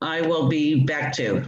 I will be back too.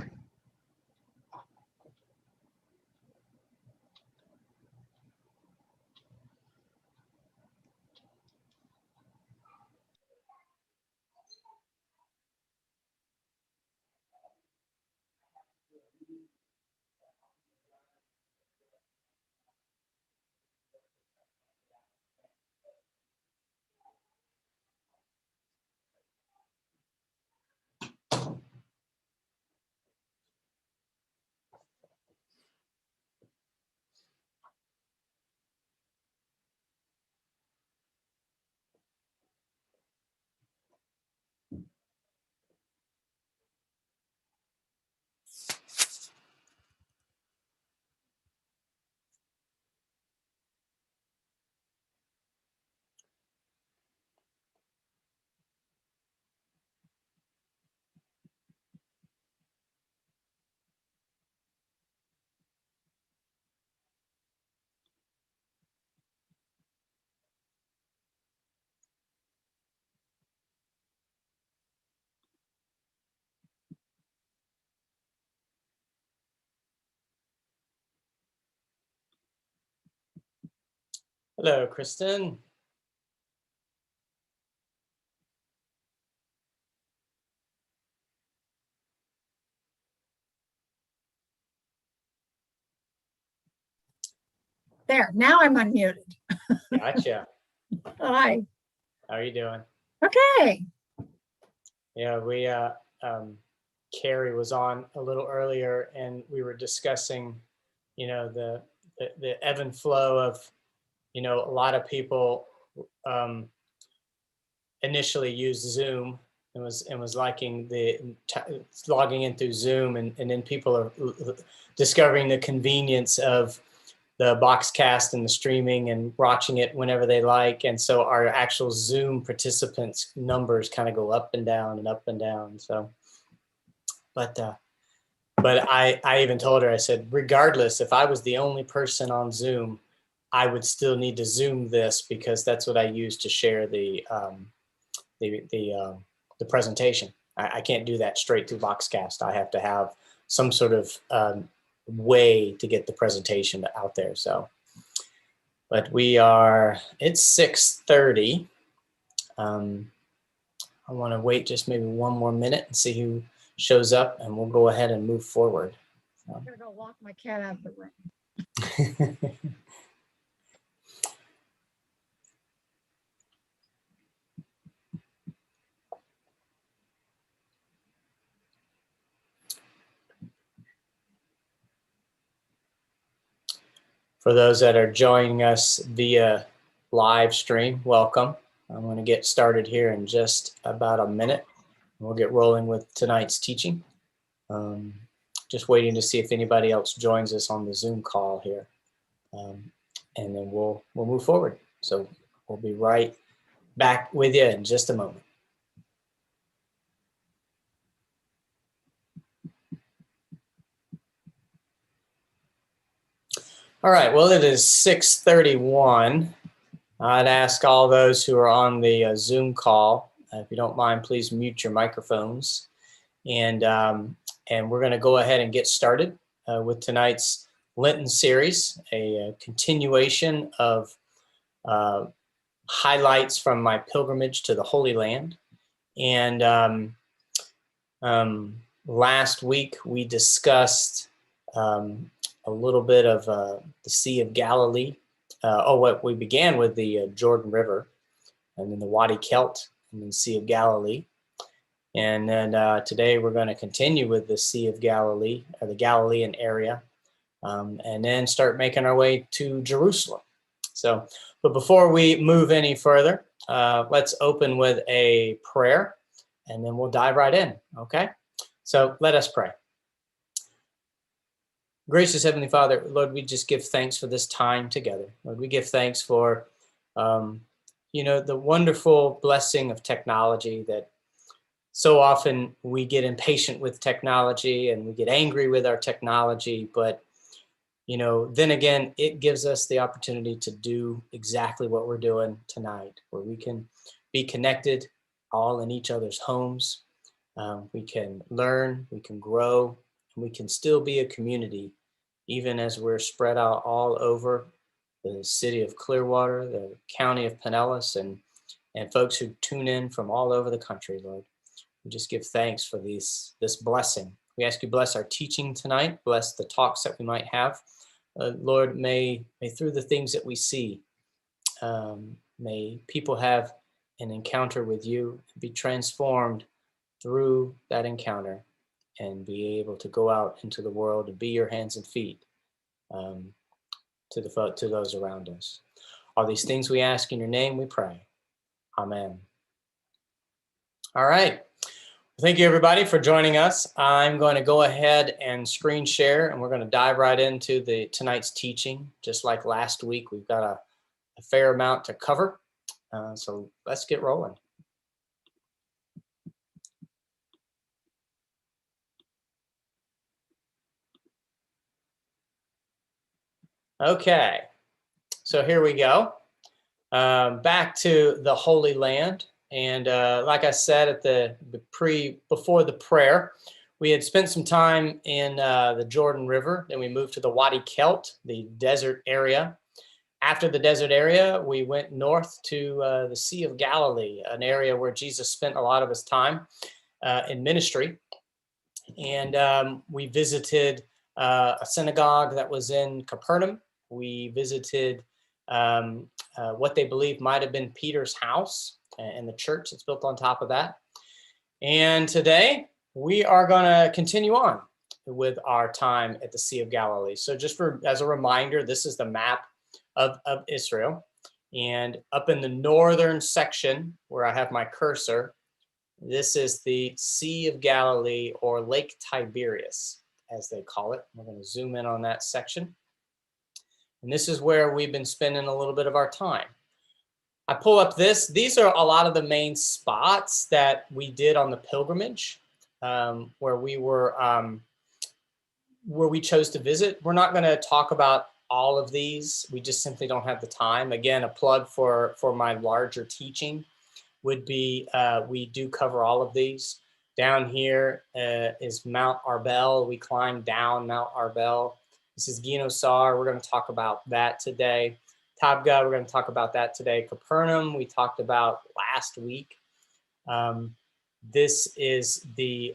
Hello, Kristen. There, now I'm unmuted. Gotcha. Hi. How are you doing? Okay. Yeah, we Carrie was on a little earlier, and we were discussing, the ebb and flow of, a lot of people initially used Zoom and was liking logging in through Zoom, and then people are discovering the convenience of the Boxcast and the streaming and watching it whenever they like. And so our actual Zoom participants numbers kind of go up and down and up and down. So, but I even told her, I said, regardless, if I was the only person on Zoom, I would still need to Zoom this, because that's what I use to share the presentation. I can't do that straight through Boxcast. I have to have some sort of way to get the presentation out there. So, but it's 6:30. I want to wait just maybe one more minute and see who shows up, and we'll go ahead and move forward. I'm gonna go walk my cat out of the room. For those that are joining us via live stream, welcome. I'm going to get started here in just about a minute. We'll get rolling with tonight's teaching. Just waiting to see if anybody else joins us on the Zoom call here. And then we'll move forward. So we'll be right back with you in just a moment. All right, well, it is 6:31. I'd ask all those who are on the Zoom call, if you don't mind, please mute your microphones. And we're going to go ahead and get started with tonight's Lenten series, a continuation of highlights from my pilgrimage to the Holy Land. And last week we discussed a little bit of the Sea of Galilee. We began with the Jordan River, and then the Wadi Kelt, and then Sea of Galilee. And then today we're going to continue with the Sea of Galilee, or the Galilean area, and then start making our way to Jerusalem. So, but before we move any further, let's open with a prayer, and then we'll dive right in, okay? So let us pray. Gracious Heavenly Father, Lord, we just give thanks for this time together. Lord, we give thanks for, the wonderful blessing of technology, that so often we get impatient with technology and we get angry with our technology, but, then again, it gives us the opportunity to do exactly what we're doing tonight, where we can be connected all in each other's homes, We can learn, we can grow, and we can still be a community, even as we're spread out all over the city of Clearwater, the county of Pinellas, and folks who tune in from all over the country, Lord. We just give thanks for this blessing. We ask you bless our teaching tonight, bless the talks that we might have. Lord, may through the things that we see, may people have an encounter with you, be transformed through that encounter, and be able to go out into the world and be your hands and feet to those around us. All these things we ask in your name, we pray. Amen. All right. Thank you, everybody, for joining us. I'm going to go ahead and screen share, and we're going to dive right into tonight's teaching. Just like last week, we've got a fair amount to cover. So let's get rolling. Okay, so here we go. Back to the Holy Land. And like I said at before the prayer, we had spent some time in the Jordan River. Then we moved to the Wadi Kelt, the desert area. After the desert area, we went north to the Sea of Galilee, an area where Jesus spent a lot of his time in ministry. And we visited a synagogue that was in Capernaum. We visited what they believe might have been Peter's house and the church that's built on top of that. And today we are going to continue on with our time at the Sea of Galilee. So just as a reminder, this is the map of Israel. And up in the northern section where I have my cursor, this is the Sea of Galilee, or Lake Tiberias, as they call it. We're going to zoom in on that section. And this is where we've been spending a little bit of our time. I pull up this. These are a lot of the main spots that we did on the pilgrimage, where we chose to visit. We're not going to talk about all of these. We just simply don't have the time. Again, a plug for my larger teaching would be we do cover all of these. Down here is Mount Arbel. We climbed down Mount Arbel. This is Ginosar. We're going to talk about that today. Tabga, we're going to talk about that today. Capernaum, we talked about last week. This is the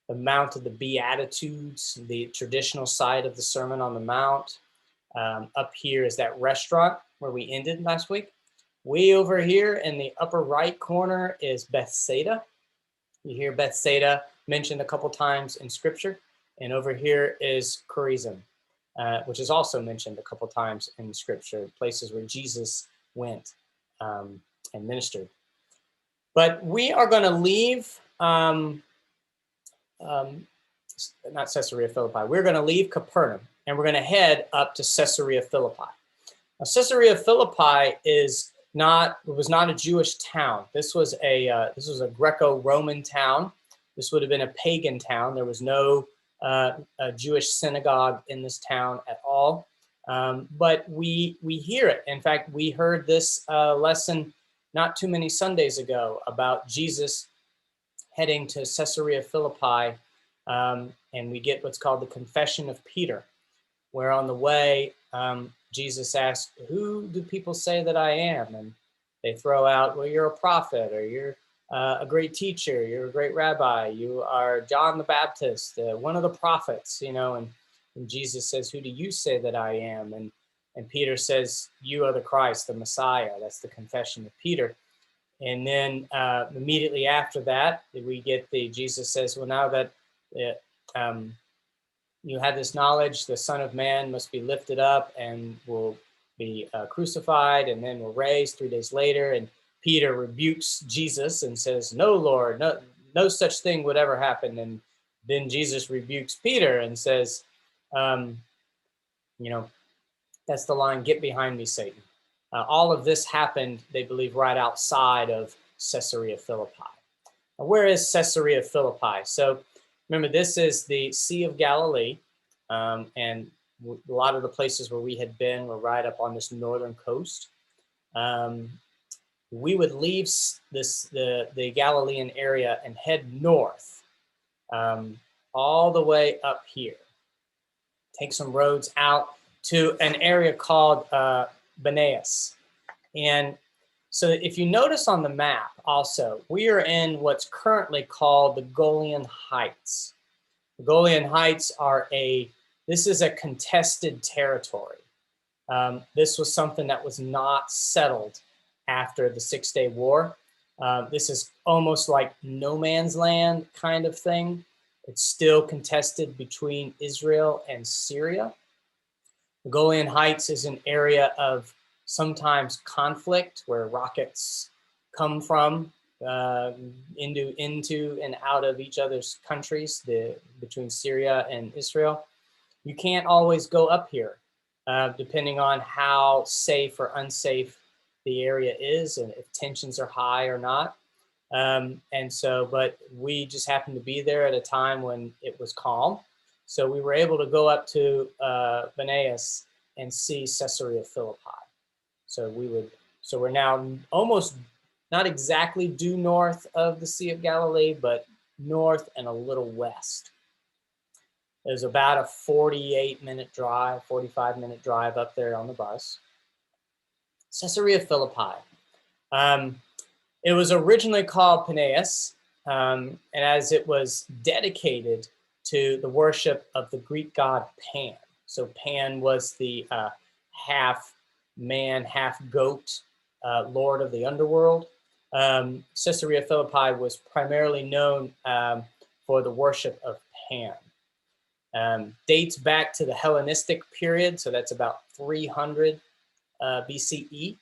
Mount of the Beatitudes, the traditional site of the Sermon on the Mount. Up here is that restaurant where we ended last week. Way over here in the upper right corner is Bethsaida. You hear Bethsaida mentioned a couple times in Scripture. And over here is Chorazin, which is also mentioned a couple times in Scripture, places where Jesus went and ministered. But we are going to leave, not Caesarea Philippi, we're going to leave Capernaum, and we're going to head up to Caesarea Philippi. Now, Caesarea Philippi was not a Jewish town. This was a Greco-Roman town. This would have been a pagan town. There was no a Jewish synagogue in this town at all. But we hear it. In fact, we heard this lesson not too many Sundays ago about Jesus heading to Caesarea Philippi, and we get what's called the Confession of Peter, where on the way, Jesus asked, "Who do people say that I am?" And they throw out, "Well, you're a prophet, or you're a great teacher, you're a great rabbi, you are John the Baptist, one of the prophets," and Jesus says, "Who do you say that I am?" And Peter says, "You are the Christ, the Messiah." That's the confession of Peter. And then immediately after that, we get Jesus says, "Well, now that you have this knowledge, the Son of Man must be lifted up and will be crucified, and then will raise 3 days later." And Peter rebukes Jesus and says, "No, Lord, no such thing would ever happen." And then Jesus rebukes Peter and says, that's the line, "Get behind me, Satan." All of this happened, they believe, right outside of Caesarea Philippi. Now, where is Caesarea Philippi? So remember, this is the Sea of Galilee, and a lot of the places where we had been were right up on this northern coast. we would leave the Galilean area and head north, all the way up here. Take some roads out to an area called Banaeus. And so if you notice on the map also, we are in what's currently called the Golian Heights. The Golian Heights this is a contested territory. This was something that was not settled after the 6-Day War. This is almost like no man's land kind of thing. It's still contested between Israel and Syria. The Golian Heights is an area of sometimes conflict where rockets come from into and out of each other's countries, between Syria and Israel. You can't always go up here, depending on how safe or unsafe the area is and if tensions are high or not. But we just happened to be there at a time when it was calm. So we were able to go up to Banaeus and see Caesarea Philippi. So we're now almost not exactly due north of the Sea of Galilee, but north and a little west. There's about a 45-minute drive up there on the bus. Caesarea Philippi. It was originally called Paneas, and as it was dedicated to the worship of the Greek god Pan. So Pan was the half man, half goat lord of the underworld. Caesarea Philippi was primarily known for the worship of Pan. Dates back to the Hellenistic period, so that's about 300 BCE.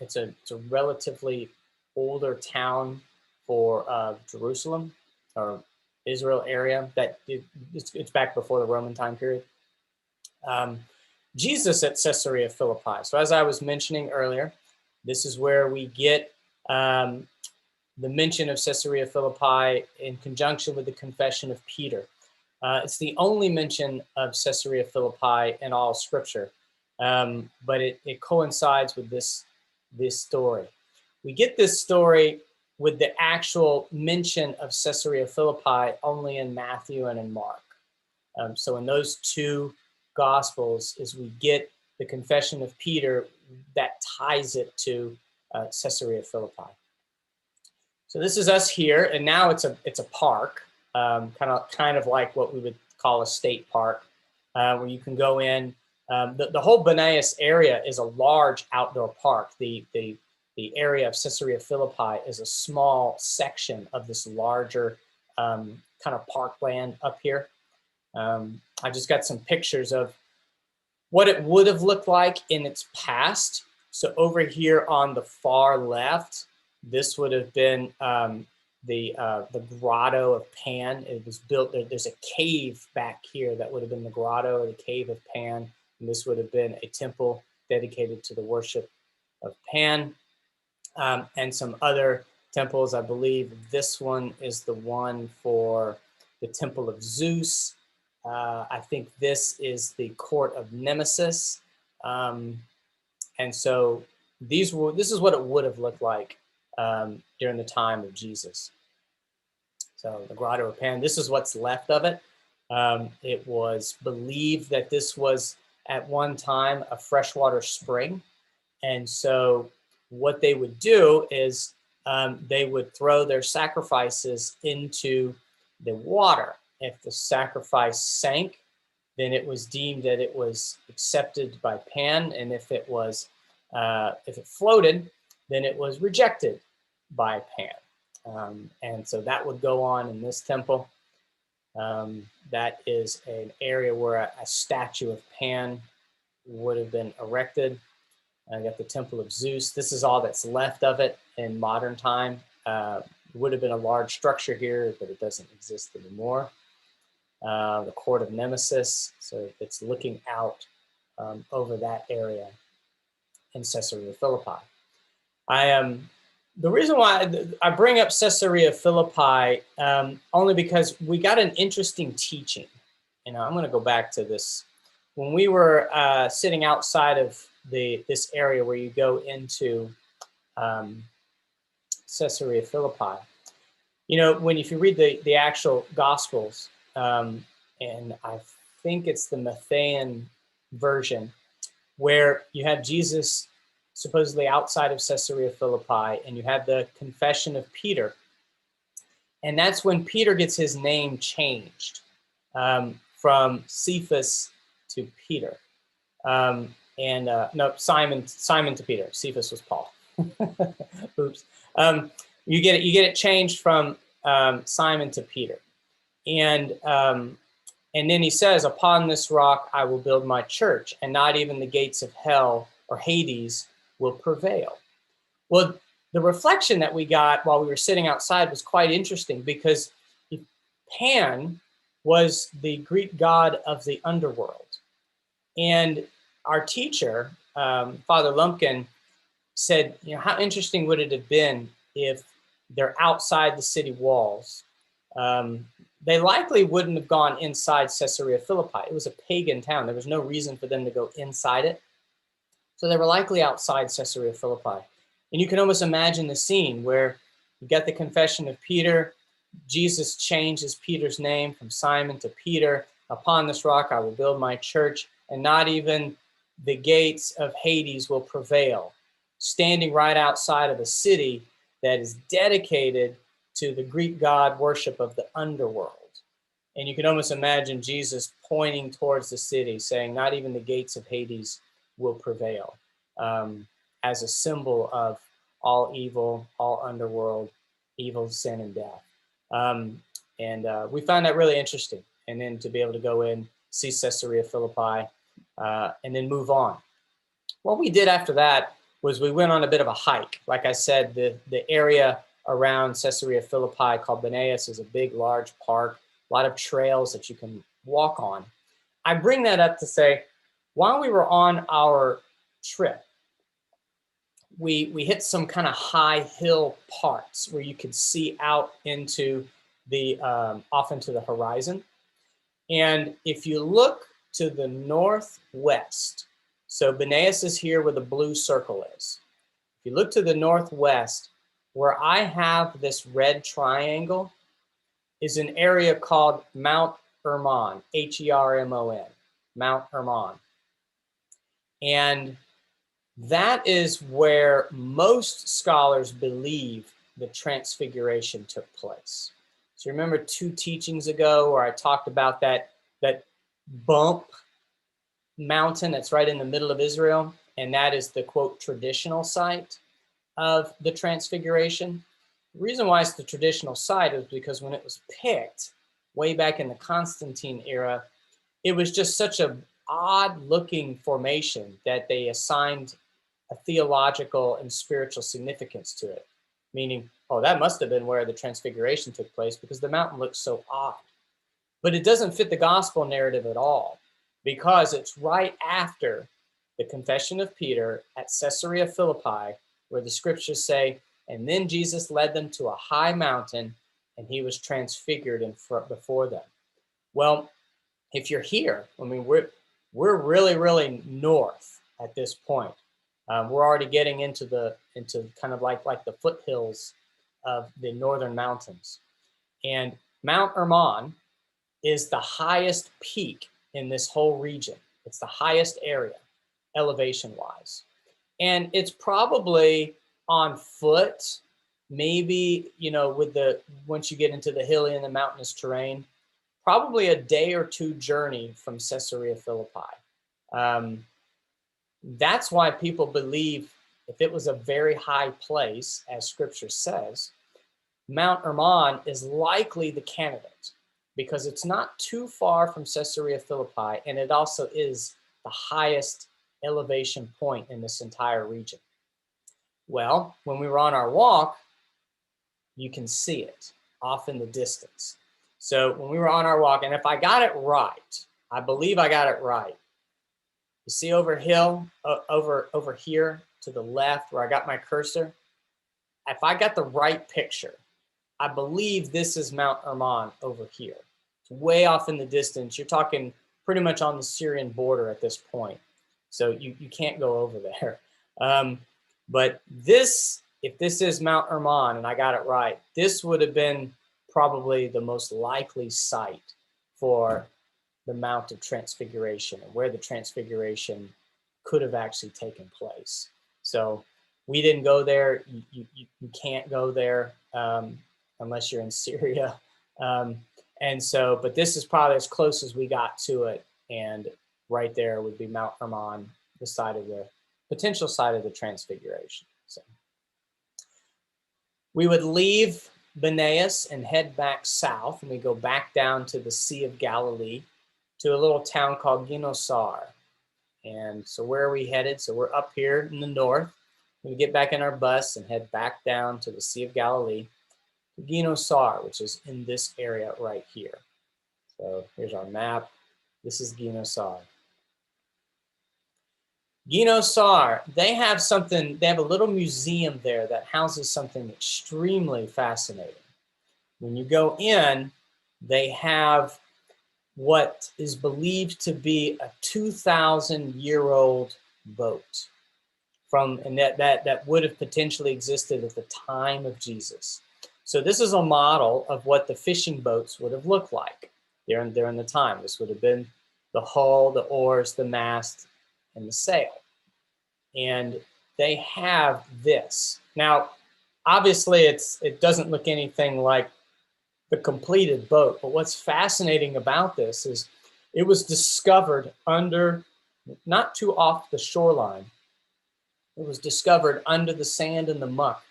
It's a relatively older town for Jerusalem or Israel area. It's back before the Roman time period. Jesus at Caesarea Philippi. So as I was mentioning earlier, this is where we get the mention of Caesarea Philippi in conjunction with the confession of Peter. It's the only mention of Caesarea Philippi in all Scripture, but it coincides with this story. We get this story with the actual mention of Caesarea Philippi only in Matthew and in Mark. So in those two Gospels is we get the confession of Peter that ties it to Caesarea Philippi. So this is us here, and now it's a park, kind of like what we would call a state park, where you can go in. The whole Banaeus area is a large outdoor park. The area of Caesarea Philippi is a small section of this larger kind of parkland up here. I just got some pictures of what it would have looked like in its past. So over here on the far left, this would have been the Grotto of Pan. It was built, there's a cave back here that would have been the Grotto or the Cave of Pan. And this would have been a temple dedicated to the worship of Pan. And some other temples. I believe this one is the one for the Temple of Zeus. I think this is the Court of Nemesis. And so this is what it would have looked like during the time of Jesus. So the Grotto of Pan, this is what's left of it. It was believed that this was at one time a freshwater spring. And so what they would do is they would throw their sacrifices into the water. If the sacrifice sank, then it was deemed that it was accepted by Pan, and if it floated, then it was rejected by Pan. And so that would go on in this temple. That is an area where a statue of Pan would have been erected. I got the Temple of Zeus. This is all that's left of it in modern time. It would have been a large structure here, but it doesn't exist anymore. The Court of Nemesis, so it's looking out over that area in Caesarea Philippi. The reason why I bring up Caesarea Philippi only because we got an interesting teaching. I'm going to go back to this. When we were sitting outside of this area where you go into Caesarea Philippi. You know, if you read the actual Gospels, and I think it's the Matthean version, where you have Jesus supposedly outside of Caesarea Philippi, and you have the confession of Peter. And that's when Peter gets his name changed from Cephas to Peter. No, Simon to Peter. Cephas was Paul. Oops. You get it changed from Simon to Peter. And then he says, upon this rock I will build my church, and not even the gates of hell or Hades will prevail. Well, the reflection that we got while we were sitting outside was quite interesting, because Pan was the Greek god of the underworld. And our teacher, Father Lumpkin, said, you know, how interesting would it have been if they're outside the city walls? They likely wouldn't have gone inside Caesarea Philippi. It was a pagan town. There was no reason for them to go inside it. So they were likely outside Caesarea Philippi. And you can almost imagine the scene where you get the confession of Peter. Jesus changes Peter's name from Simon to Peter. Upon this rock I will build my church, and not even the gates of Hades will prevail. Standing right outside of a city that is dedicated to the Greek god worship of the underworld. And you can almost imagine Jesus pointing towards the city, saying, not even the gates of Hades will prevail, as a symbol of all evil, all underworld, evil, sin, and death. We found that really interesting. And then to be able to go in, see Caesarea Philippi, and then move on. What we did after that was we went on a bit of a hike. Like I said, the area around Caesarea Philippi called Banaeus is a big, large park, a lot of trails that you can walk on. I bring that up to say, while we were on our trip, we hit some kind of high hill parts where you could see out into the off into the horizon. And if you look to the northwest, so Banaeus is here where the blue circle is. If you look to the northwest, where I have this red triangle is an area called Mount Hermon, Hermon, Mount Hermon. And that is where most scholars believe the Transfiguration took place. So remember 2 teachings ago where I talked about that bump mountain that's right in the middle of Israel, and that is the, quote, traditional site of the Transfiguration. The reason why it's the traditional site is because when it was picked way back in the Constantine era, it was just such an odd-looking formation that they assigned a theological and spiritual significance to it, meaning, oh, that must have been where the Transfiguration took place because the mountain looks so odd. But it doesn't fit the gospel narrative at all, because it's right after the confession of Peter at Caesarea Philippi, where the scriptures say, and then Jesus led them to a high mountain, and he was transfigured before them. Well, if you're here, I mean, we're really, really north at this point. We're already getting into kind of like the foothills of the northern mountains. And Mount Hermon is the highest peak in this whole region. It's the highest area, elevation-wise. And it's probably on foot, maybe, once you get into the hilly and the mountainous terrain, probably a day or 2 journey from Caesarea Philippi. That's why people believe if it was a very high place, as scripture says, Mount Hermon is likely the candidate, because it's not too far from Caesarea Philippi, and it also is the highest elevation point in this entire region. Well, when we were on our walk, you can see it off in the distance. So when we were on our walk, and if I got it right, I believe I got it right. You see over here to the left where I got my cursor? If I got the right picture, I believe this is Mount Hermon over here. It's way off in the distance. You're talking pretty much on the Syrian border at this point. So you can't go over there. But this if this is Mount Hermon, and I got it right, this would have been probably the most likely site for the Mount of Transfiguration and where the Transfiguration could have actually taken place. So we didn't go there. You can't go there unless you're in Syria. And so, but this is probably as close as we got to it. And right there would be Mount Hermon, the site of the potential site of the Transfiguration. So we would leave Banaeus and head back south, and we go back down to the Sea of Galilee to a little town called Ginosar. And so where are we headed? So we're up here in the north. We get back in our bus and head back down to the Sea of Galilee to Ginosar, which is in this area right here. So here's our map. This is Ginosar. Ginosar, they have a little museum there that houses something extremely fascinating. When you go in, they have what is believed to be a 2,000-year-old boat and that would have potentially existed at the time of Jesus. So this is a model of what the fishing boats would have looked like during the time. This would have been the hull, the oars, the mast, and the sail. And they have this. Now, obviously, it doesn't look anything like the completed boat, but what's fascinating about this is it was discovered not too off the shoreline. It was discovered under the sand and the muck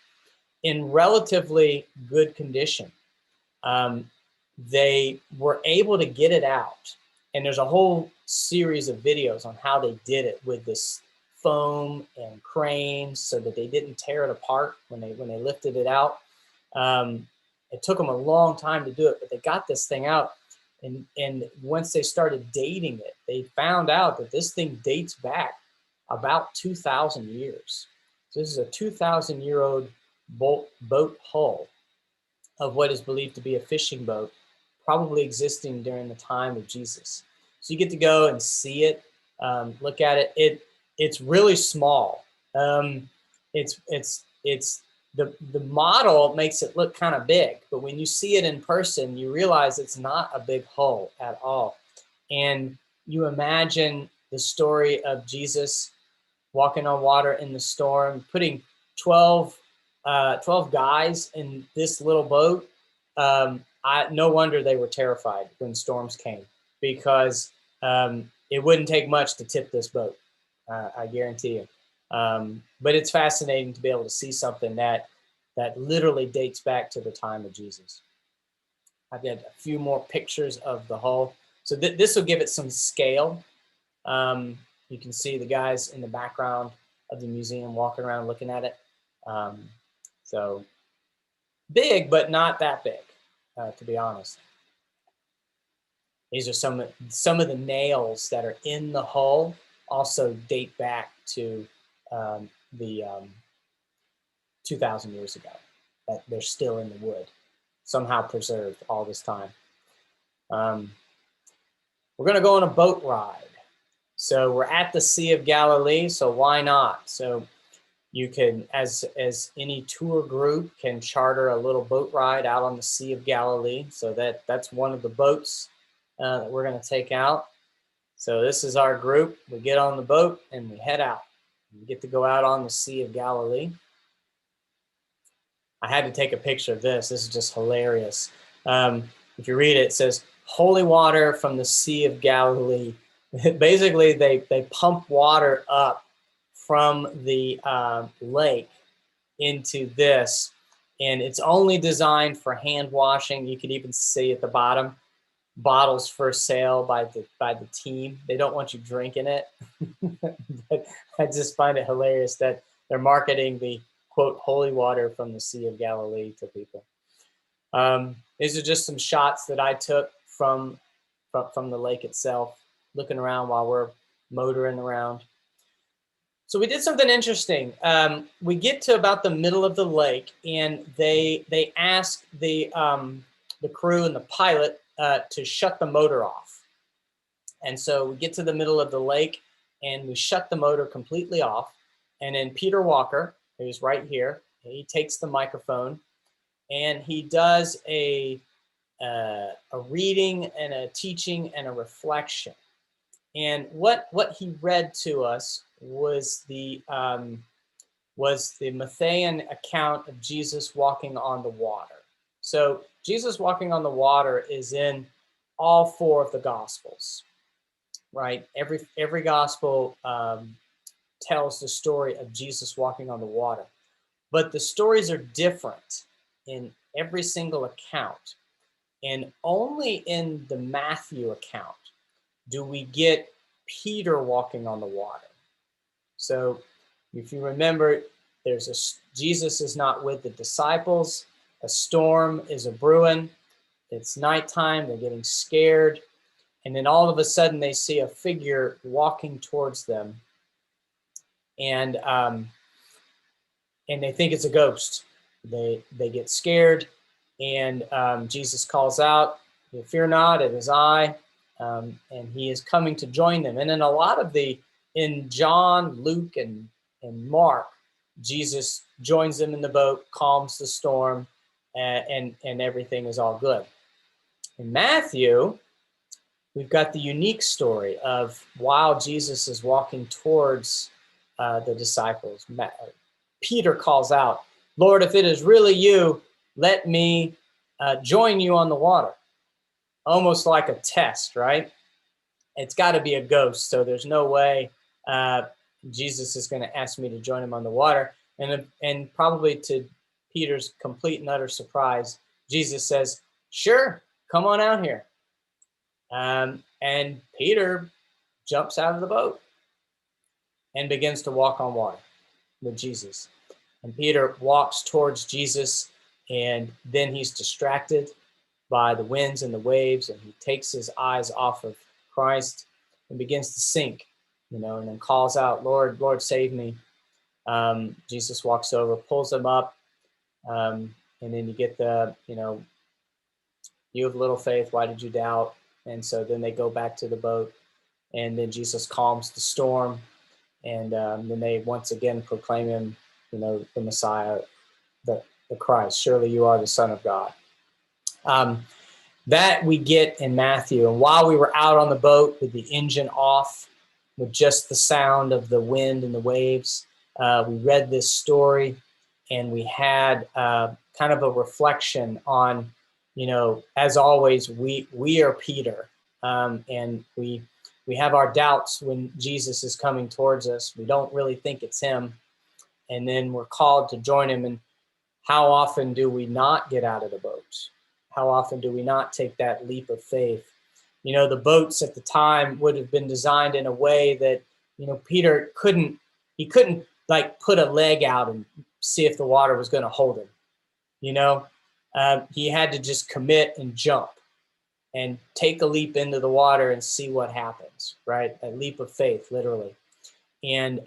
in relatively good condition. They were able to get it out, and there's a whole series of videos on how they did it with this foam and cranes so that they didn't tear it apart when they lifted it out. It took them a long time to do it, but they got this thing out. And once they started dating it, they found out that this thing dates back about 2,000 years. So this is a 2,000-year-old boat hull of what is believed to be a fishing boat, probably existing during the time of Jesus. So you get to go and see it, look at it. It's really small. The model makes it look kind of big, but when you see it in person, you realize it's not a big hull at all. And you imagine the story of Jesus walking on water in the storm, putting 12 guys in this little boat. No wonder they were terrified when storms came, because it wouldn't take much to tip this boat. I guarantee you. But it's fascinating to be able to see something that literally dates back to the time of Jesus. I've got a few more pictures of the hull. So this will give it some scale. You can see the guys in the background of the museum walking around looking at it. So big, but not that big, to be honest. These are some of the nails that are in the hull, also date back to the 2,000 years ago. That they're still in the wood, somehow preserved all this time. We're going to go on a boat ride. So we're at the Sea of Galilee, so why not? So you can, as any tour group, can charter a little boat ride out on the Sea of Galilee. So that's one of the boats that we're going to take out. So this is our group. We get on the boat and we head out. We get to go out on the Sea of Galilee. I had to take a picture of this. This is just hilarious. If you read it, it says, "Holy water from the Sea of Galilee." Basically, they pump water up from the lake into this, and it's only designed for hand washing. You can even see at the bottom, bottles for sale by the team. They don't want you drinking it. But I just find it hilarious that they're marketing the, quote, holy water from the Sea of Galilee to people. These are just some shots that I took from the lake itself, looking around while we're motoring around. So we did something interesting. We get to about the middle of the lake, and they ask the crew and the pilot to shut the motor off. And so we get to the middle of the lake, and we shut the motor completely off. And then Peter Walker, who's right here, he takes the microphone and he does a reading and a teaching and a reflection. And what he read to us was the Matthean account of Jesus walking on the water. So Jesus walking on the water is in all four of the Gospels, right? Every Gospel tells the story of Jesus walking on the water, but the stories are different in every single account. And only in the Matthew account do we get Peter walking on the water. So if you remember, Jesus is not with the disciples. A storm is a brewing. It's nighttime. They're getting scared. And then all of a sudden they see a figure walking towards them. And they think it's a ghost. They get scared. And Jesus calls out, "Fear not, it is I." And he is coming to join them. And in a lot of in John, Luke, and Mark, Jesus joins them in the boat, calms the storm, and everything is all good. In Matthew, we've got the unique story of while Jesus is walking towards the disciples, Peter calls out, "Lord, if it is really you, let me join you on the water." Almost like a test, right? It's got to be a ghost, so there's no way Jesus is going to ask me to join him on the water. And probably to Peter's complete and utter surprise, Jesus says, "Sure, come on out here." And Peter jumps out of the boat and begins to walk on water with Jesus. And Peter walks towards Jesus, and then he's distracted by the winds and the waves, and he takes his eyes off of Christ and begins to sink, and then calls out, "Lord, Lord, save me." Jesus walks over, pulls him up, and then you get "You have little faith, why did you doubt?" And so then they go back to the boat, and then Jesus calms the storm, and then they once again proclaim him, the Messiah, the Christ. "Surely you are the Son of God." That we get in Matthew. And while we were out on the boat with the engine off, with just the sound of the wind and the waves, we read this story, and we had kind of a reflection on, as always, we are Peter, and we have our doubts when Jesus is coming towards us. We don't really think it's him, and then we're called to join him. And how often do we not get out of the boat? How often do we not take that leap of faith? The boats at the time would have been designed in a way that, Peter couldn't like put a leg out and see if the water was going to hold him. He had to just commit and jump and take a leap into the water and see what happens, right? A leap of faith, literally. And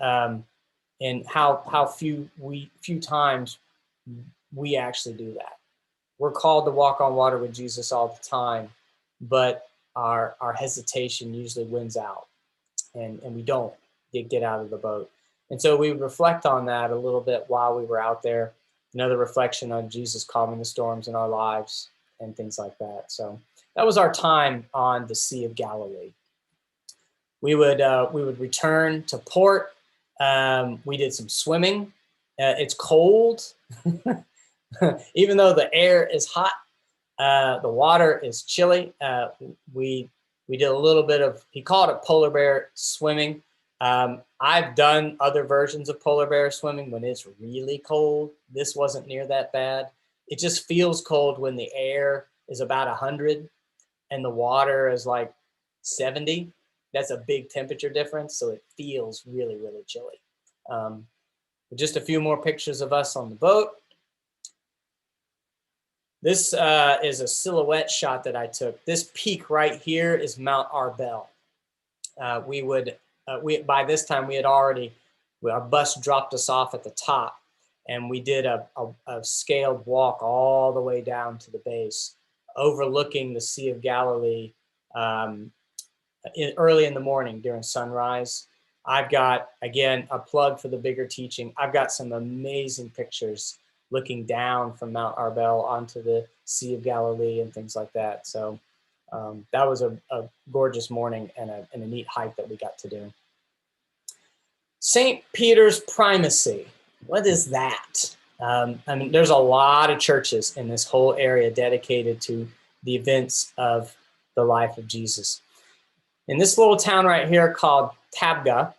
how few times we actually do that. We're called to walk on water with Jesus all the time, but our hesitation usually wins out, and we don't get out of the boat. And so we reflect on that a little bit while we were out there. Another reflection on Jesus calming the storms in our lives and things like that. So that was our time on the Sea of Galilee. We would return to port. We did some swimming. It's cold. Even though the air is hot, the water is chilly. We did a little bit of, he called it polar bear swimming. I've done other versions of polar bear swimming when it's really cold. This wasn't near that bad. It just feels cold when the air is about 100 and the water is like 70. That's a big temperature difference, so it feels really, really chilly. Just a few more pictures of us on the boat. This is a silhouette shot that I took. This peak right here is Mount Arbel. By this time we had our bus dropped us off at the top, and we did a scaled walk all the way down to the base, overlooking the Sea of Galilee early in the morning during sunrise. I've got, again, a plug for the bigger teaching. I've got some amazing pictures looking down from Mount Arbel onto the Sea of Galilee and things like that. So that was a gorgeous morning and a neat hike that we got to do. St. Peter's Primacy. What is that? I mean, there's a lot of churches in this whole area dedicated to the events of the life of Jesus. In this little town right here called Tabga,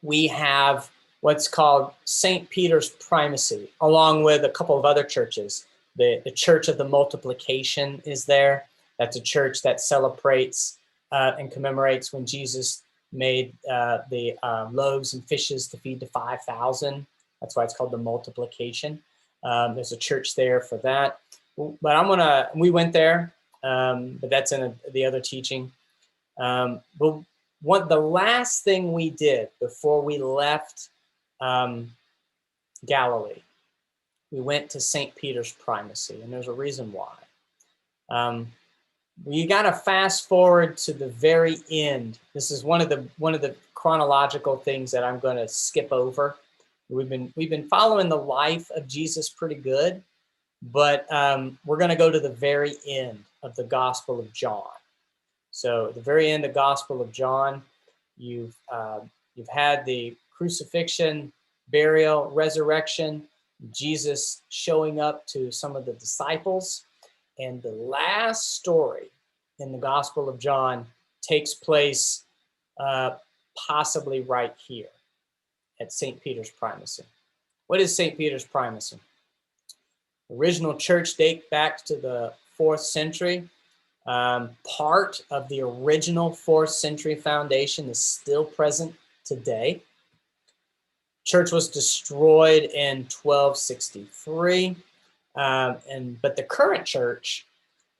we have what's called St. Peter's Primacy, along with a couple of other churches. The Church of the Multiplication is there. That's a church that celebrates and commemorates when Jesus made the loaves and fishes to feed the 5,000. That's why it's called the Multiplication. There's a church there for that. But we went there, but that's in the other teaching. But the last thing we did before we left Galilee, we went to St. Peter's Primacy, and there's a reason why. You got to fast forward to the very end. This is one of the chronological things that I'm going to skip over. We've been following the life of Jesus pretty good, but we're going to go to the very end of the Gospel of John. So at the very end of the Gospel of John, you've had the crucifixion, burial, resurrection, Jesus showing up to some of the disciples. And the last story in the Gospel of John takes place possibly right here at St. Peter's Primacy. What is St. Peter's Primacy? The original church dates back to the 4th century. Part of the original 4th century foundation is still present today. Church was destroyed in 1263. But the current church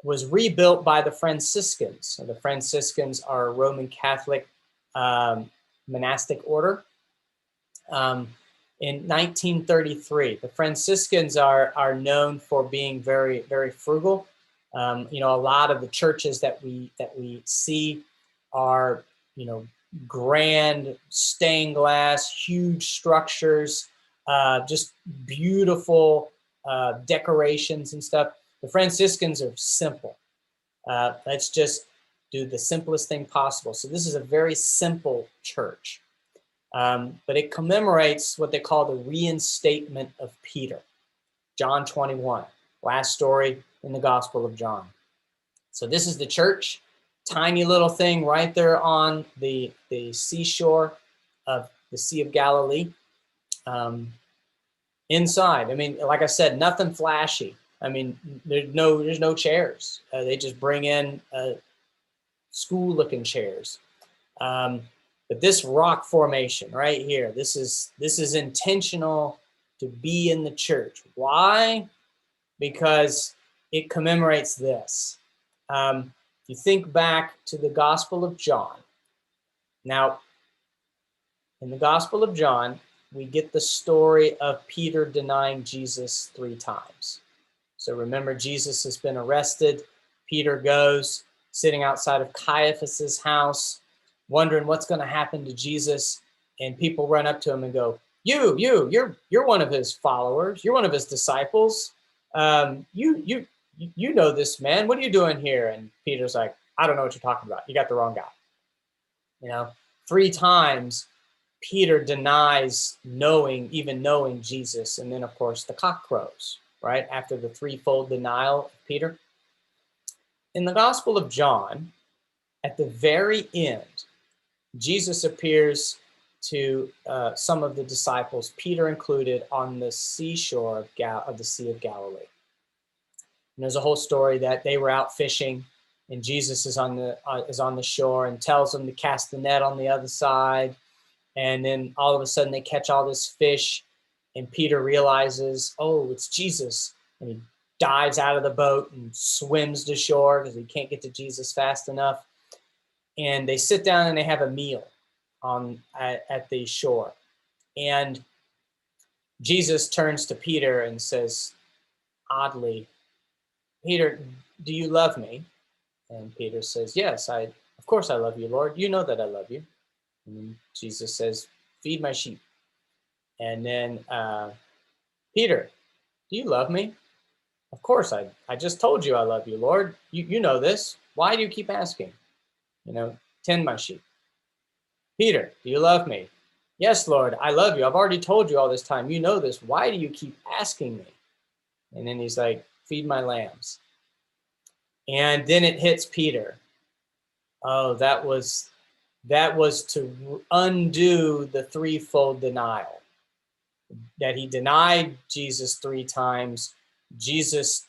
was rebuilt by the Franciscans. So the Franciscans are a Roman Catholic monastic order. In 1933, the Franciscans are known for being very, very frugal. A lot of the churches that we see are, grand stained glass, huge structures, just beautiful decorations and stuff. The Franciscans are simple. Let's just do the simplest thing possible. So this is a very simple church, but it commemorates what they call the Reinstatement of Peter. John 21, last story in the Gospel of John. So this is the church, tiny little thing right there on the seashore of the Sea of Galilee. Inside, I mean, like I said, nothing flashy. I mean, there's no chairs. They just bring in school-looking chairs. But this rock formation right here, this is intentional to be in the church. Why? Because it commemorates this. If you think back to the Gospel of John. Now, in the Gospel of John, we get the story of Peter denying Jesus 3 times. So remember, Jesus has been arrested. Peter goes, sitting outside of Caiaphas's house, wondering what's going to happen to Jesus. And people run up to him and go, you're one of his followers. You're one of his disciples. You know this man. What are you doing here? And Peter's like, I don't know what you're talking about. You got the wrong guy. 3 times Peter denies even knowing Jesus. And then, of course, the cock crows, right? After the 3-fold denial of Peter. In the Gospel of John, at the very end, Jesus appears to some of the disciples, Peter included, on the seashore of the Sea of Galilee. And there's a whole story that they were out fishing, and Jesus is on the shore and tells them to cast the net on the other side. And then all of a sudden they catch all this fish, and Peter realizes, oh, it's Jesus. And he dives out of the boat and swims to shore because he can't get to Jesus fast enough. And they sit down and they have a meal at the shore. And Jesus turns to Peter and says, oddly, Peter, do you love me? And Peter says, yes, of course I love you, Lord. You know that I love you. And Jesus says, feed my sheep. And then Peter, do you love me? Of course, I just told you I love you, Lord. You know this. Why do you keep asking? Tend my sheep. Peter, do you love me? Yes, Lord, I love you. I've already told you all this time. You know this. Why do you keep asking me? And then he's like, feed my lambs. And then it hits Peter. Oh, that was to undo the threefold denial. That he denied Jesus 3 times. Jesus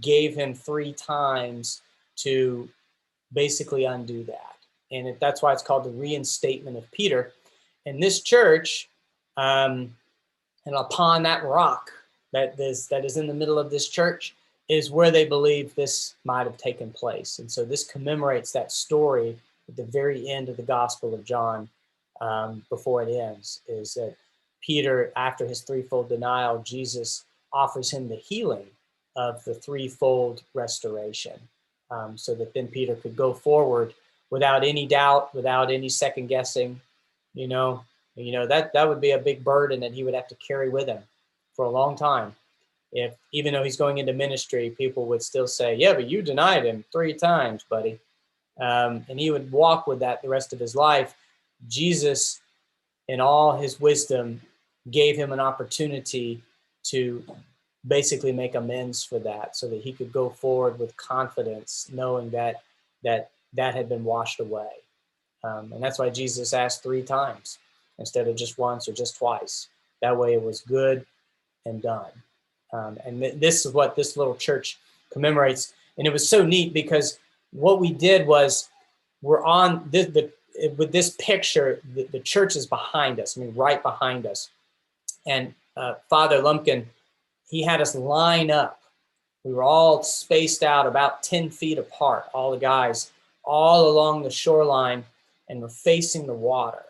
gave him 3 times to basically undo that. And that's why it's called the Reinstatement of Peter. And this church, and upon that rock that is in the middle of this church, is where they believe this might have taken place. And so this commemorates that story at the very end of the Gospel of John, before it ends, is that Peter, after his threefold denial, Jesus offers him the healing of the threefold restoration, so that then Peter could go forward without any doubt, without any second guessing. That would be a big burden that he would have to carry with him for a long time. If even though he's going into ministry, people would still say, yeah, but you denied him 3 times, buddy. And he would walk with that the rest of his life. Jesus, in all his wisdom, gave him an opportunity to basically make amends for that, so that he could go forward with confidence, knowing that had been washed away. And that's why Jesus asked 3 times instead of just once or just twice. That way it was good and done. And this is what this little church commemorates. And it was so neat because what we did was, we're on with this picture, the church is behind us, right behind us. And Father Lumpkin, he had us line up. We were all spaced out about 10 feet apart, all the guys, all along the shoreline, and we're facing the water.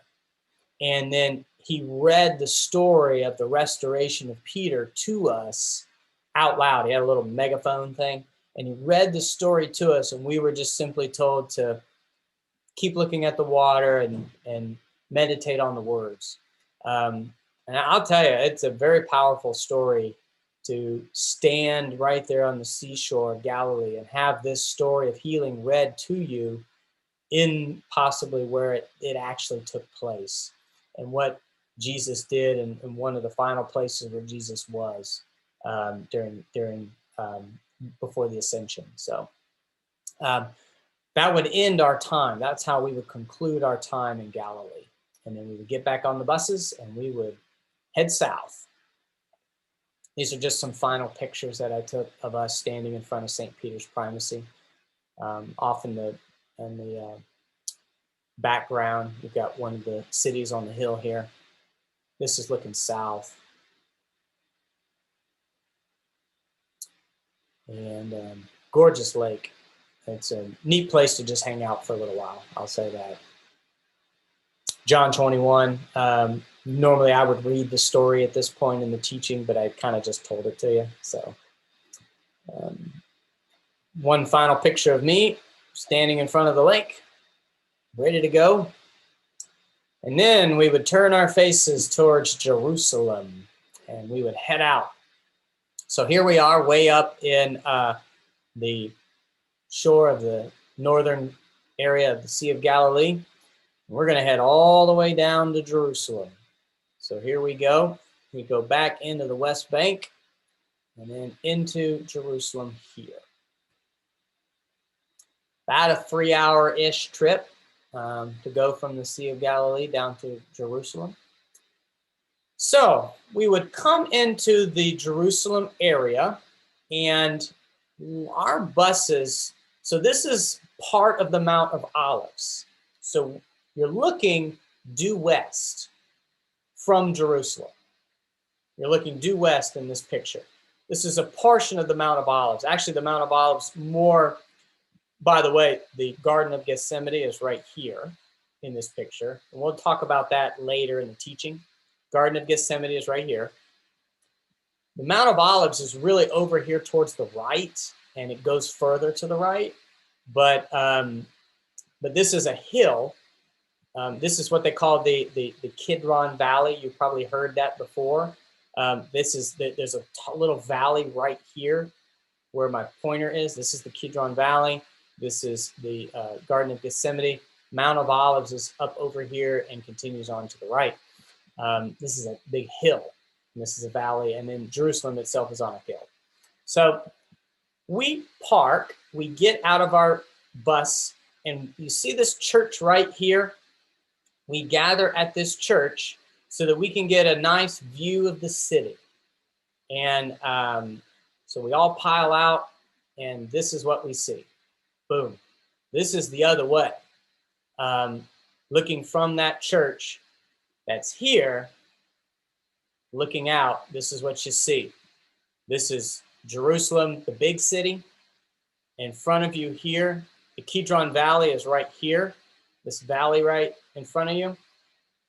And then he read the story of the restoration of Peter to us out loud. He had a little megaphone thing, and he read the story to us, and we were just simply told to keep looking at the water and meditate on the words. And I'll tell you, it's a very powerful story to stand right there on the seashore of Galilee and have this story of healing read to you in possibly where it actually took place, and what Jesus did, and one of the final places where Jesus was during before the ascension. So that would end our time. That's how we would conclude our time in Galilee. And then we would get back on the buses and we would head south. These are just some final pictures that I took of us standing in front of St. Peter's Primacy. Off in the background, you've got one of the cities on the hill here. This is looking south. And gorgeous lake. It's a neat place to just hang out for a little while, I'll say that. John 21. Normally I would read the story at this point in the teaching, but I kind of just told it to you. So one final picture of me standing in front of the lake, ready to go. And then we would turn our faces towards Jerusalem and we would head out. So here we are way up in the shore of the northern area of the Sea of Galilee. We're going to head all the way down to Jerusalem. So here we go. We go back into the West Bank and then into Jerusalem here. About a 3-hour-ish trip to go from the Sea of Galilee down to Jerusalem. So we would come into the Jerusalem area, and our buses, so this is part of the Mount of Olives. So you're looking due west from Jerusalem. You're looking due west in this picture. This is a portion of the Mount of Olives. Actually, the Mount of Olives more, by the way, the Garden of Gethsemane is right here in this picture. And we'll talk about that later in the teaching. Garden of Gethsemane is right here. The Mount of Olives is really over here towards the right, and it goes further to the right. But this is a hill. This is what they call the Kidron Valley. You've probably heard that before. There's a little valley right here where my pointer is. This is the Kidron Valley. This is the Garden of Gethsemane. Mount of Olives is up over here and continues on to the right. This is a big hill, and this is a valley, and then Jerusalem itself is on a hill. So we park, we get out of our bus, and you see this church right here. We gather at this church so that we can get a nice view of the city. And so we all pile out, and this is what we see. Boom. This is the other way. Looking from that church that's here, looking out, this is what you see. This is Jerusalem, the big city. In front of you here, the Kidron Valley is right here. This valley right in front of you.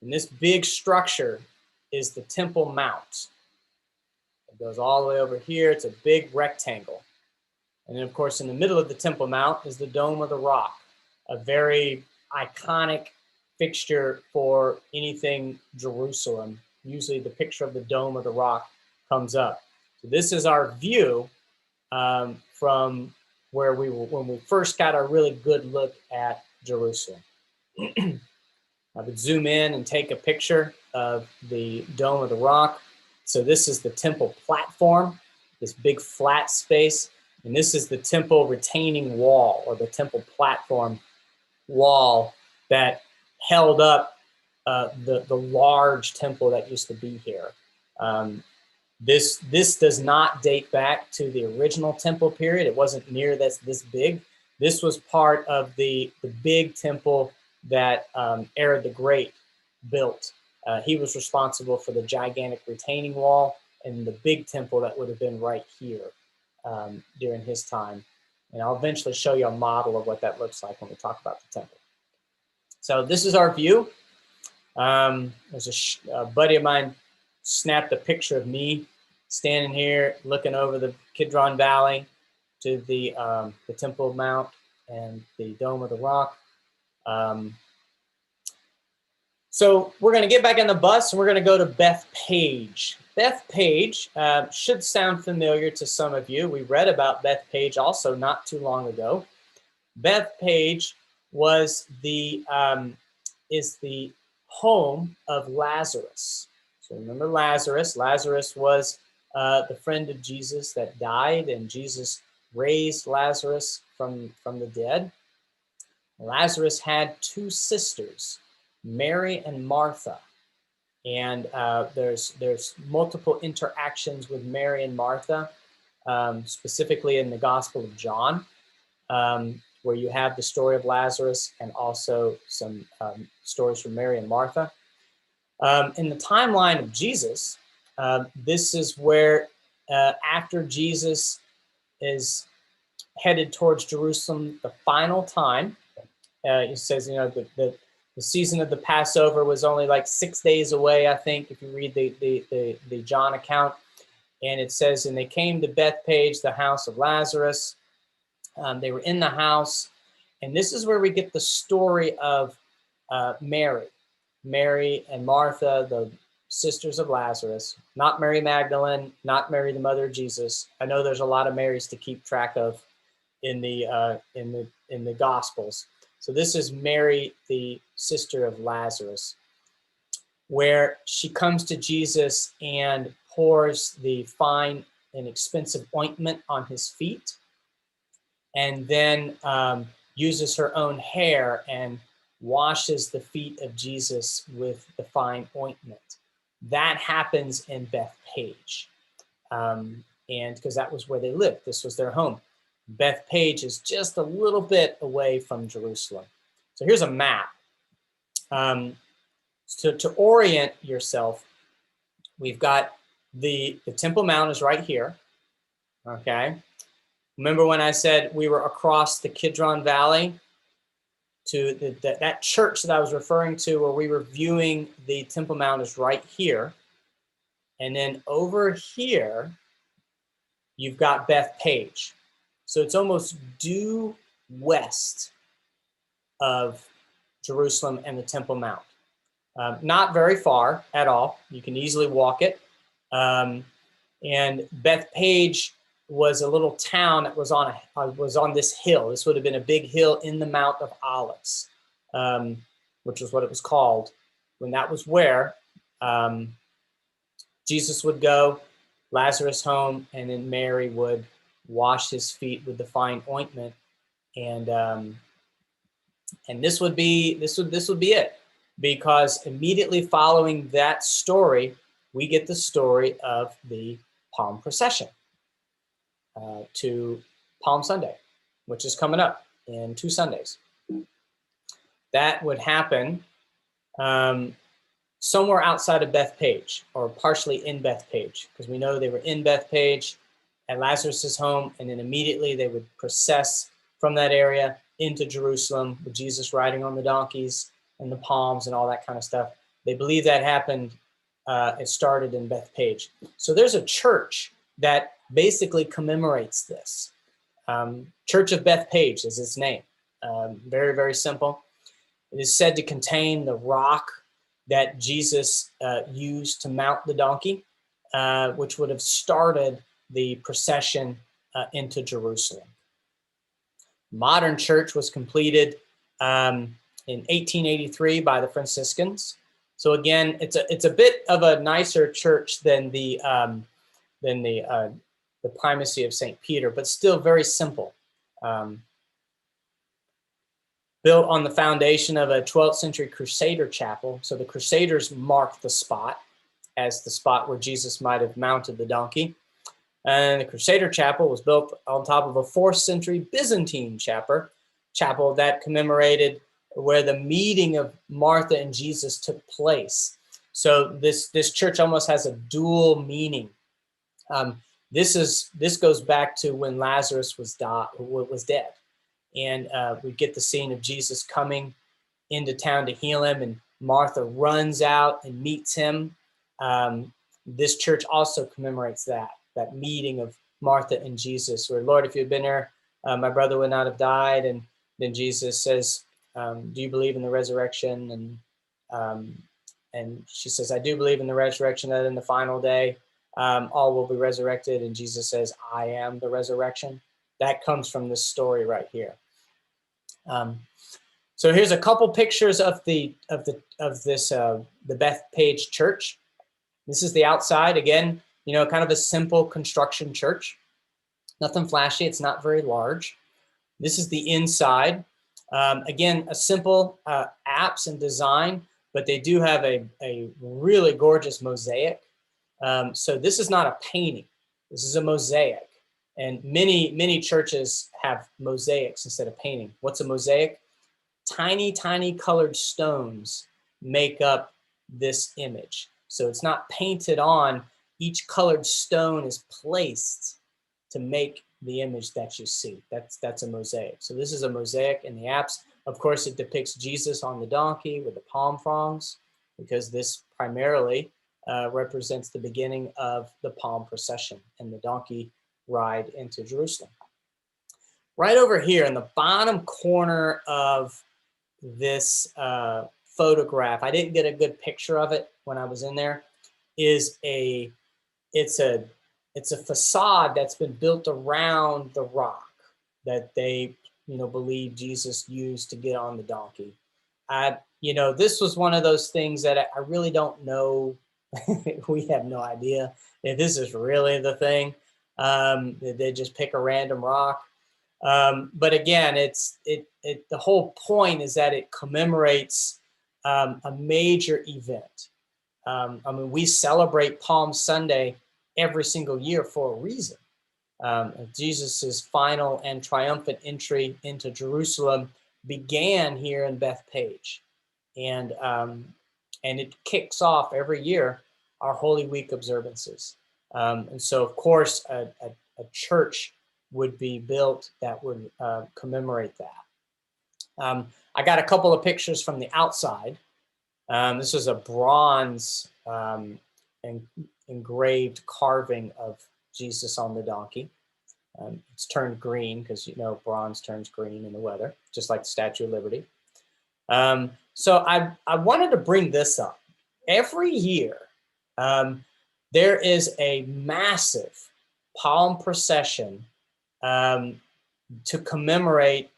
And this big structure is the Temple Mount. It goes all the way over here. It's a big rectangle. And then, of course, in the middle of the Temple Mount is the Dome of the Rock, a very iconic fixture for anything Jerusalem. Usually the picture of the Dome of the Rock comes up. So this is our view from where we were when we first got a really good look at Jerusalem. I would zoom in and take a picture of the Dome of the Rock. So this is the temple platform, this big flat space. And this is the temple retaining wall, or the temple platform wall that held up the large temple that used to be here. This does not date back to the original temple period. It wasn't near this big. This was part of the big temple that Herod the Great built. He was responsible for the gigantic retaining wall and the big temple that would have been right here during his time. And I'll eventually show you a model of what that looks like when we talk about the temple. So this is our view. There's a buddy of mine snapped a picture of me standing here looking over the Kidron Valley to the Temple Mount and the Dome of the Rock. So we're going to get back on the bus and we're going to go to Bethpage. Bethpage should sound familiar to some of you. We read about Bethpage also not too long ago. Bethpage was is the home of Lazarus. So remember Lazarus. Lazarus was the friend of Jesus that died, and Jesus raised Lazarus from the dead. Lazarus had two sisters, Mary and Martha. And there's multiple interactions with Mary and Martha, specifically in the Gospel of John, where you have the story of Lazarus and also some stories from Mary and Martha. In the timeline of Jesus, this is where after Jesus is headed towards Jerusalem the final time, it says, you know, the season of the Passover was only like 6 days away, I think, if you read the John account. And it says, and they came to Bethpage, the house of Lazarus. They were in the house. And this is where we get the story of Mary and Martha, the sisters of Lazarus, not Mary Magdalene, not Mary, the mother of Jesus. I know there's a lot of Marys to keep track of in the Gospels. So this is Mary, the sister of Lazarus, where she comes to Jesus and pours the fine and expensive ointment on his feet, and then uses her own hair and washes the feet of Jesus with the fine ointment. That happens in Bethpage, and because that was where they lived. This was their home. Bethpage is just a little bit away from Jerusalem. So here's a map. So to orient yourself, we've got the Temple Mount is right here. Okay. Remember when I said we were across the Kidron Valley to that church that I was referring to, where we were viewing the Temple Mount, is right here. And then over here, you've got Bethpage. So it's almost due west of Jerusalem and the Temple Mount. Not very far at all. You can easily walk it. And Bethpage was a little town that was on this hill. This would have been a big hill in the Mount of Olives, which was what it was called. When that was where Jesus would go, Lazarus home, and then Mary would wash his feet with the fine ointment, and this would be it, because immediately following that story, we get the story of the Palm Procession to Palm Sunday, which is coming up in 2 Sundays. That would happen somewhere outside of Bethpage, or partially in Bethpage, because we know they were in Bethpage at Lazarus's home, and then immediately they would process from that area into Jerusalem with Jesus riding on the donkeys and the palms and all that kind of stuff. They believe that happened. It started in Bethpage. So there's a church that basically commemorates this. Church of Bethpage is its name. Very, very simple. It is said to contain the rock that Jesus used to mount the donkey, which would have started the procession into Jerusalem. Modern church was completed in 1883 by the Franciscans. So again, it's a bit of a nicer church than the Primacy of St. Peter, but still very simple. Built on the foundation of a 12th century Crusader chapel. So the Crusaders marked the spot as the spot where Jesus might have mounted the donkey. And the Crusader chapel was built on top of a 4th century Byzantine chapel that commemorated where the meeting of Martha and Jesus took place. So this church almost has a dual meaning. This goes back to when Lazarus was dead. And we get the scene of Jesus coming into town to heal him, and Martha runs out and meets him. This church also commemorates that meeting of Martha and Jesus, where, Lord, if you had been here, my brother would not have died. And then Jesus says, do you believe in the resurrection? And she says, I do believe in the resurrection, that in the final day, all will be resurrected. And Jesus says, I am the resurrection. That comes from this story right here. So here's a couple pictures of the Bethpage church. This is the outside. Again, kind of a simple construction church. Nothing flashy. It's not very large. This is the inside. Again, a simple apse and design, but they do have a really gorgeous mosaic. So this is not a painting. This is a mosaic. And many churches have mosaics instead of painting. What's a mosaic? Tiny, tiny colored stones make up this image. So it's not painted on. Each colored stone is placed to make the image that you see. That's a mosaic. So this is a mosaic in the apse. Of course, it depicts Jesus on the donkey with the palm fronds, because this primarily represents the beginning of the Palm Procession and the donkey ride into Jerusalem. Right over here in the bottom corner of this photograph, I didn't get a good picture of it when I was in there, is it's a facade that's been built around the rock that they believe Jesus used to get on the donkey. This was one of those things that I really don't know. We have no idea if this is really the thing. They just pick a random rock. But again, the whole point is that it commemorates a major event. We celebrate Palm Sunday every single year for a reason. Jesus's final and triumphant entry into Jerusalem began here in Bethpage, and it kicks off every year our Holy Week observances. And so, of course, a church would be built that would commemorate that. I got a couple of pictures from the outside. This is a bronze engraved carving of Jesus on the donkey. It's turned green because bronze turns green in the weather, just like the Statue of Liberty. So I wanted to bring this up. Every year, there is a massive palm procession to commemorate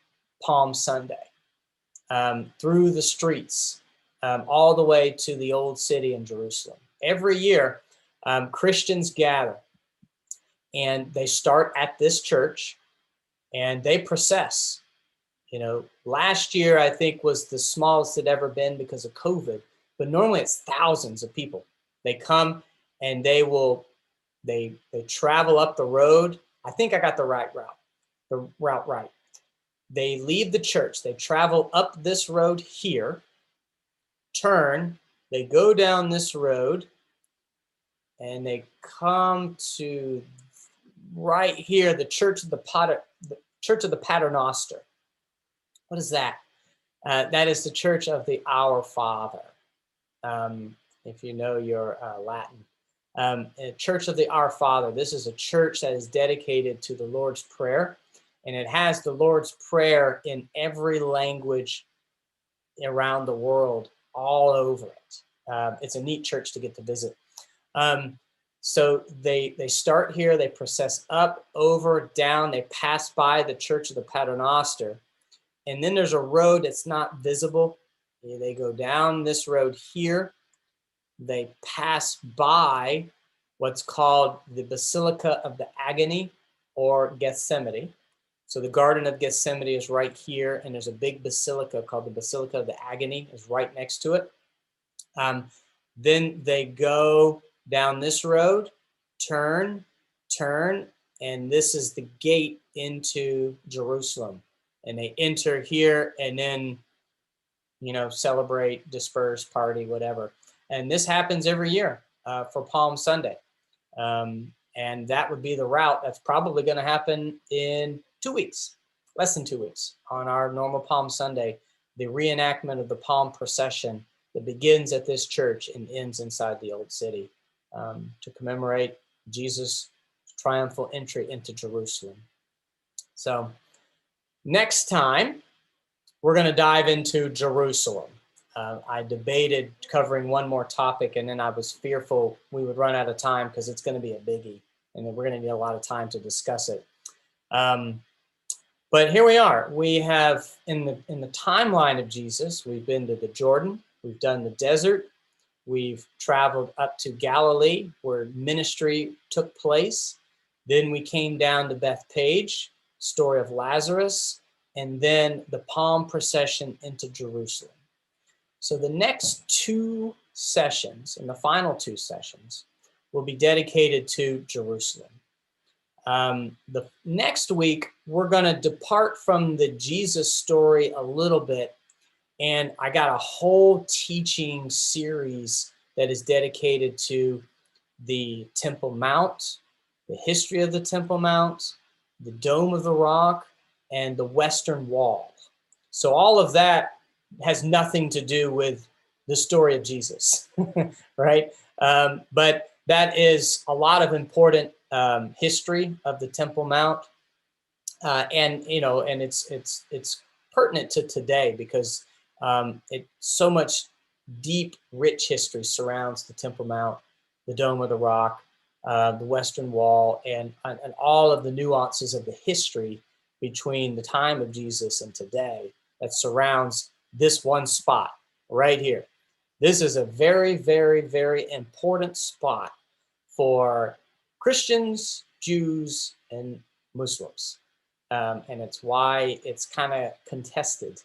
Palm Sunday through the streets, all the way to the old city in Jerusalem. Every year, Christians gather, and they start at this church, and they process. You know, last year I think was the smallest it ever been because of COVID, but normally it's thousands of people. They come and they travel up the road. I think I got the route right. They leave the church, they travel up this road here, turn, they go down this road, and they come to right here, the Church of the Paternoster. What is that? That is the Church of the Our Father. If you know your Latin. Church of the Our Father. This is a church that is dedicated to the Lord's Prayer, and it has the Lord's Prayer in every language around the world, all over it. It's a neat church to get to visit. So they start here, they process up, over, down, they pass by the Church of the Paternoster, and then there's a road that's not visible. They go down this road here, they pass by what's called the Basilica of the Agony, or Gethsemane. So the Garden of Gethsemane is right here, and there's a big basilica called the Basilica of the Agony is right next to it. Then they go down this road, turn, and this is the gate into Jerusalem. And they enter here and then, you know, celebrate, disperse, party, whatever. And this happens every year for Palm Sunday. And that would be the route. That's probably going to happen in 2 weeks, less than 2 weeks, on our normal Palm Sunday, the reenactment of the Palm Procession that begins at this church and ends inside the old city to commemorate Jesus' triumphal entry into Jerusalem. So next time, we're going to dive into Jerusalem. I debated covering one more topic, and then I was fearful we would run out of time because it's going to be a biggie, and we're going to need a lot of time to discuss it. But here we are. We have, in the timeline of Jesus, we've been to the Jordan, we've done the desert, we've traveled up to Galilee, where ministry took place. Then we came down to Bethpage, story of Lazarus, and then the Palm Procession into Jerusalem. So the next 2 sessions, and the final 2 sessions, will be dedicated to Jerusalem. The next week, we're going to depart from the Jesus story a little bit, and I got a whole teaching series that is dedicated to the Temple Mount, the history of the Temple Mount, the Dome of the Rock, and the Western Wall. So all of that has nothing to do with the story of Jesus, right? But that is a lot of important history of the Temple Mount, and you know, and it's pertinent to today because so much deep, rich history surrounds the Temple Mount, the Dome of the Rock, the Western Wall, and all of the nuances of the history between the time of Jesus and today that surrounds this one spot right here. This is a very, very, very important spot for Christians, Jews, and Muslims. And it's why it's kind of contested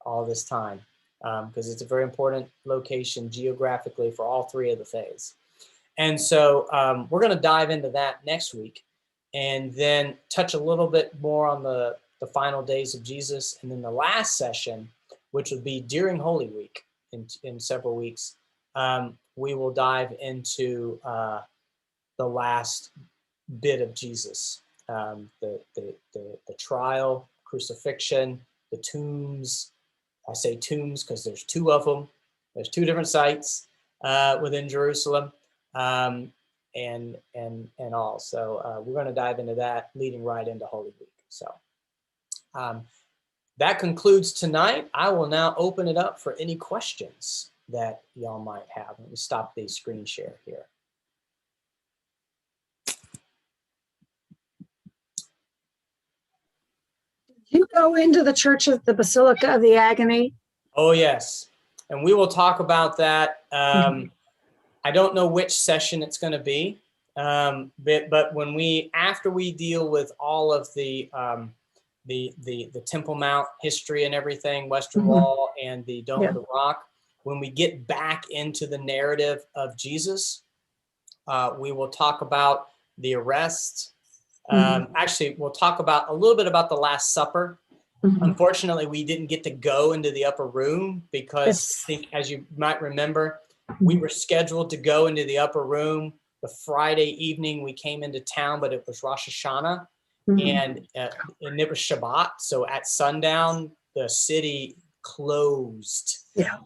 all this time, because it's a very important location geographically for all 3 of the faiths. And so we're going to dive into that next week, and then touch a little bit more on the final days of Jesus. And then the last session, which would be during Holy Week in several weeks, we will dive into the last bit of Jesus, the trial, crucifixion, the tombs. I say tombs because there's 2 of them. There's 2 different sites within Jerusalem, and all. So we're going to dive into that, leading right into Holy Week. So that concludes tonight. I will now open it up for any questions that y'all might have. Let me stop the screen share here. You go into the Church of the Basilica of the Agony. Oh, yes. And we will talk about that. I don't know which session it's going to be, but after we deal with all of the Temple Mount history and everything, Western Wall and the Dome of the Rock, when we get back into the narrative of Jesus, we will talk about the arrest. Actually, we'll talk about a little bit about the Last Supper. Unfortunately, we didn't get to go into the upper room because I think, as you might remember, we were scheduled to go into the upper room the Friday evening we came into town, but it was Rosh Hashanah and it was Shabbat. So at sundown, the city closed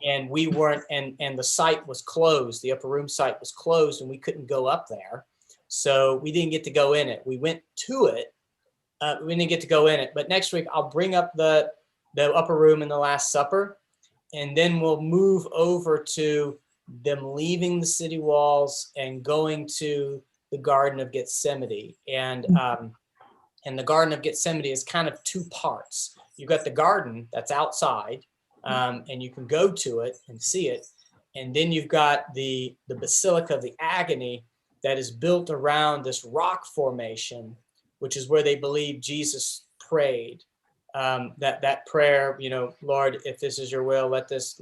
and we weren't, and the site was closed. The upper room site was closed and we couldn't go up there. So we didn't get to go in it. We went to it. We didn't get to go in it, but next week I'll bring up the upper room in the Last Supper, and then we'll move over to them leaving the city walls and going to the Garden of Gethsemane. And the Garden of Gethsemane is kind of two parts. You've got the garden that's outside, and you can go to it and see it, and then you've got the Basilica of the Agony that is built around this rock formation, which is where they believe Jesus prayed. That prayer, Lord, if this is your will, let this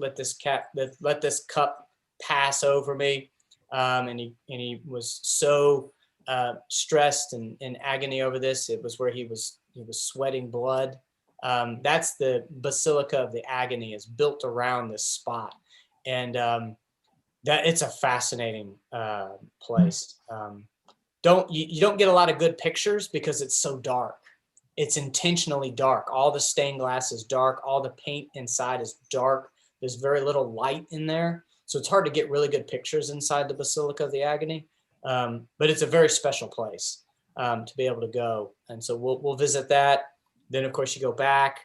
cup pass over me. And he was so stressed and in agony over this. It was where he was sweating blood. That's the Basilica of the Agony, is built around this spot, and that it's a fascinating place. You don't get a lot of good pictures because it's so dark. It's intentionally dark. All the stained glass is dark. All the paint inside is dark. There's very little light in there. So it's hard to get really good pictures inside the Basilica of the Agony. But it's a very special place to be able to go. And so we'll visit that. Then, of course, you go back.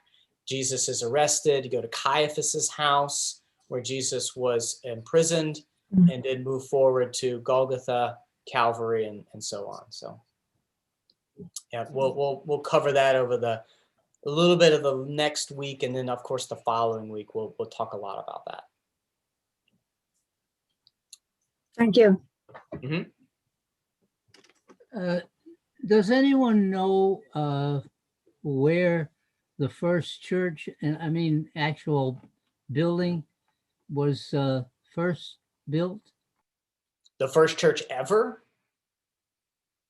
Jesus is arrested. You go to Caiaphas's house where Jesus was imprisoned, and then move forward to Golgotha, Calvary, and so on. So yeah, we'll cover that over a little bit of the next week, and then of course the following week we'll talk a lot about that. Thank you. Does anyone know where the first church, and I mean actual building, was first built? The first church ever?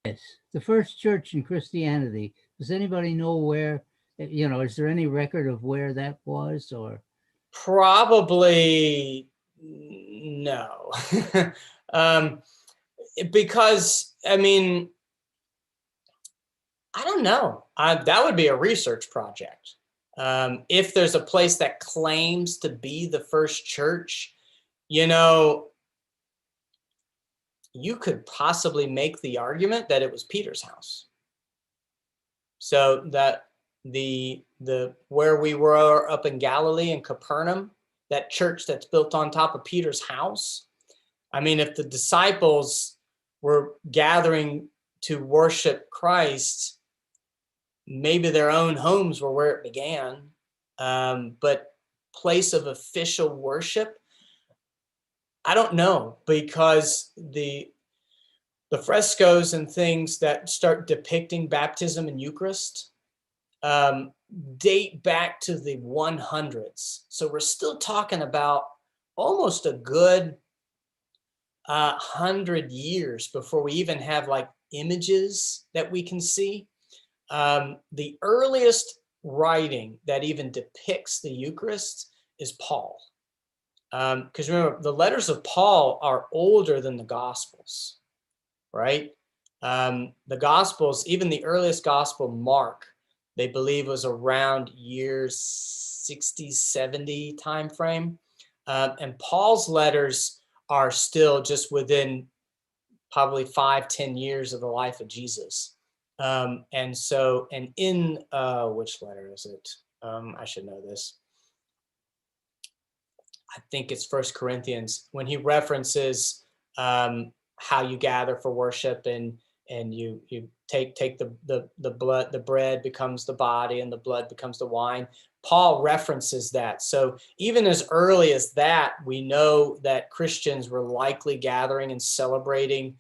Yes, the first church in Christianity. Does anybody know where, is there any record of where that was, or? Probably no. Because, I mean, I don't know. That would be a research project. If there's a place that claims to be the first church, you could possibly make the argument that it was Peter's house. So that the where we were up in Galilee in Capernaum, that church that's built on top of Peter's house. I mean, if the disciples were gathering to worship Christ, maybe their own homes were where it began. But place of official worship, I don't know, because the frescoes and things that start depicting baptism and Eucharist date back to the 100s. So we're still talking about almost a good 100 years before we even have like images that we can see. The earliest writing that even depicts the Eucharist is Paul. Because remember, the letters of Paul are older than the Gospels, right? The Gospels, even the earliest Gospel, Mark, they believe was around years 60, 70 time frame. And Paul's letters are still just within probably 5-10 years of the life of Jesus. And in which letter is it? I should know this. I think it's 1 Corinthians, when he references how you gather for worship, and you take the blood, the bread becomes the body, and the blood becomes the wine. Paul references that. So even as early as that, we know that Christians were likely gathering and celebrating.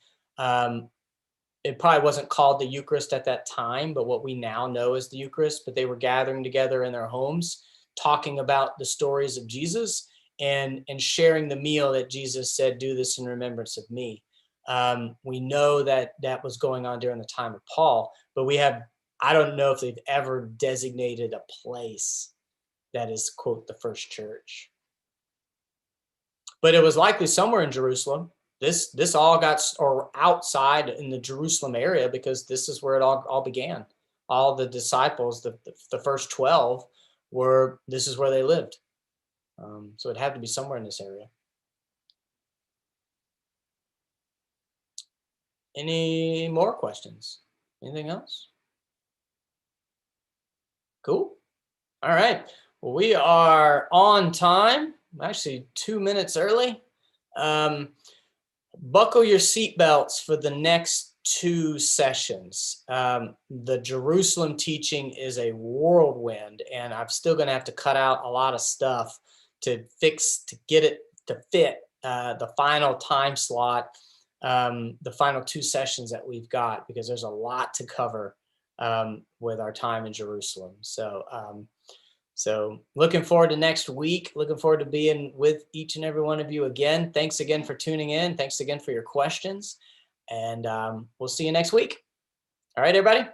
It probably wasn't called the Eucharist at that time, but what we now know as the Eucharist. But they were gathering together in their homes, talking about the stories of Jesus and sharing the meal that Jesus said, "Do this in remembrance of me." We know that was going on during the time of Paul, but I don't know if they've ever designated a place that is, quote, the first church. But it was likely somewhere in Jerusalem. This all got, or outside in the Jerusalem area, because this is where it all began. All the disciples, the first 12, this is where they lived. So it had to be somewhere in this area. Any more questions? Anything else? Cool. All right. Well, we are on time. I'm actually 2 minutes early. Buckle your seatbelts for the next 2 sessions. The Jerusalem teaching is a whirlwind, and I'm still going to have to cut out a lot of stuff to get it to fit the final time slot, the final 2 sessions that we've got, because there's a lot to cover with our time in Jerusalem. So looking forward to next week. Looking forward to being with each and every one of you again. Thanks again for tuning in. Thanks again for your questions. And we'll see you next week. All right, everybody.